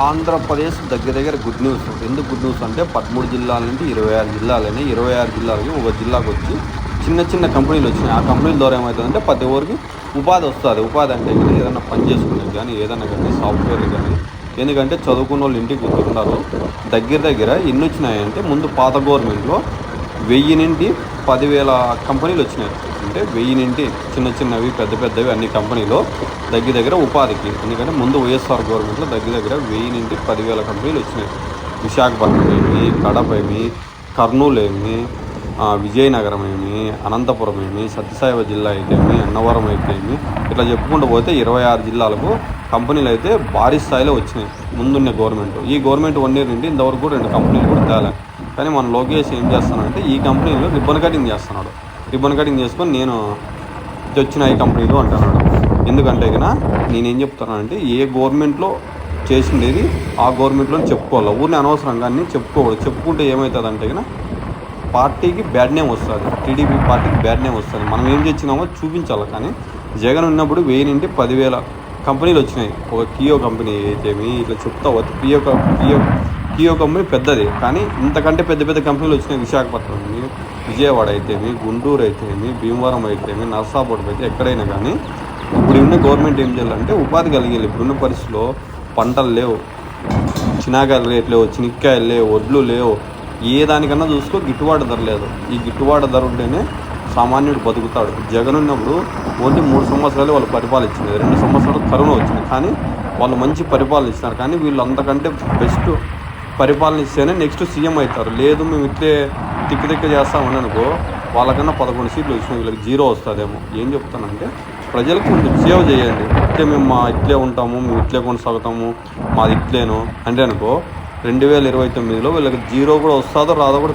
ఆంధ్రప్రదేశ్ దగ్గర good news. ఎందుకు good news అంటే 13 జిల్లాల నుండి 26 జిల్లాలని 26 జిల్లాలకి ఒక జిల్లాకు వచ్చి చిన్న కంపెనీలు వచ్చినాయి. ఆ కంపెనీల ద్వారా ఏమవుతుందంటే ప్రతి ఒక్కరికి ఉపాధి వస్తుంది. ఉపాధి అంటే కానీ ఏదైనా పని చేసుకునేది కానీ ఏదైనా కానీ సాఫ్ట్వేర్ కానీ, ఎందుకంటే చదువుకున్న వాళ్ళు ఇంటికి ఉన్నారు. దగ్గర ఎన్ని వచ్చినాయంటే ముందు పాత గవర్నమెంట్లో 1000 నుండి 10,000 కంపెనీలు వచ్చినాయి. అంటే 1000 నుండి చిన్నవి పెద్దవి అన్ని కంపెనీలు దగ్గర ఉపాధికి. ఎందుకంటే ముందు వైఎస్ఆర్ గవర్నమెంట్లో దగ్గర 1000 నుండి 10,000 కంపెనీలు వచ్చినాయి. విశాఖపట్నం ఏమి, కడప ఏమి, కర్నూలు ఏమి, విజయనగరం ఏమి, అనంతపురం ఏమి, సత్యసాయి జిల్లా అయితేమి, అన్నవరం అయితేమి, ఇట్లా చెప్పుకుంటూ పోతే 26 జిల్లాలకు కంపెనీలు అయితే భారీ స్థాయిలో వచ్చినాయి ముందున్న గవర్నమెంట్. ఈ గవర్నమెంట్ 1 ఇయర్ నుండి ఇంతవరకు 2 కంపెనీలు కూడా తేలే. కానీ మన లోకేష్ ఏం చేస్తున్నాడంటే ఈ కంపెనీలో రిబ్బన్ కటింగ్ చేస్తున్నాడు. రిబ్బన్ కటింగ్ చేసుకొని నేను వచ్చిన ఈ కంపెనీలు అంటున్నాడు. ఎందుకంటే కన్నా నేనేం చెప్తున్నానంటే ఏ గవర్నమెంట్లో చేసిండేది ఆ గవర్నమెంట్లో చెప్పుకోవాలి. ఊరిని అనవసరంగా అన్నీ చెప్పుకోకూడదు. చెప్పుకుంటే ఏమవుతుందంటే కన్నా పార్టీకి బ్యాడ్ నేమ్ వస్తుంది. టీడీపీ పార్టీకి బ్యాడ్ నేమ్ వస్తుంది. మనం ఏం తెచ్చినామో చూపించాలి. కానీ జగన్ ఉన్నప్పుడు 1000 నుండి 10,000 కంపెనీలు వచ్చినాయి. ఒక కియో కంపెనీ అయితేమి ఇట్లా చెప్తా కియో కంపెనీ పెద్దది, కానీ ఇంతకంటే పెద్ద కంపెనీలు వచ్చినాయి. విశాఖపట్నం, విజయవాడ అయితేమి, గుంటూరు అయితేమి, భీమవరం అయితేమి, నర్సాపురం అయితే ఎక్కడైనా కానీ ఇప్పుడు ఉన్న గవర్నమెంట్ ఏం చేయాలంటే ఉపాధి కలిగేది. ఇప్పుడున్న పరిస్థితిలో పంటలు లేవు, చినాకాయలు రేట్లు లేవు, చినిక్కాయలు లేవు, వడ్లు లేవు, ఏ దానికన్నా చూసుకో గిట్టుబాటు ధర లేదు. ఈ గిట్టుబాటు ధర ఉంటేనే సామాన్యుడు బతుకుతాడు. జగన్ ఉన్నప్పుడు ఓన్లీ 3 సంవత్సరాలు వాళ్ళు పరిపాలించింది. 2 సంవత్సరాలు కరోనా వచ్చింది, కానీ వాళ్ళు మంచి పరిపాలన ఇచ్చినారు. కానీ వీళ్ళు అంతకంటే బెస్ట్ పరిపాలన ఇస్తేనే నెక్స్ట్ సీఎం అవుతారు. లేదు మేము ఇట్లే తిక్క చేస్తామని అనుకో వాళ్ళకన్నా 11 సీట్లు వచ్చినాయి, వీళ్ళకి 0 వస్తుందేమో. ఏం చెప్తానంటే ప్రజలకు కొంచెం సేవ చేయండి. ఇట్లే మేము ఇట్లే ఉంటాము, మేము ఇట్లే కొనసాగుతాము, మాది ఇట్లేను అంటే అనుకో 2029లో వీళ్ళకి 0 కూడా వస్తుందో రాదో కూడా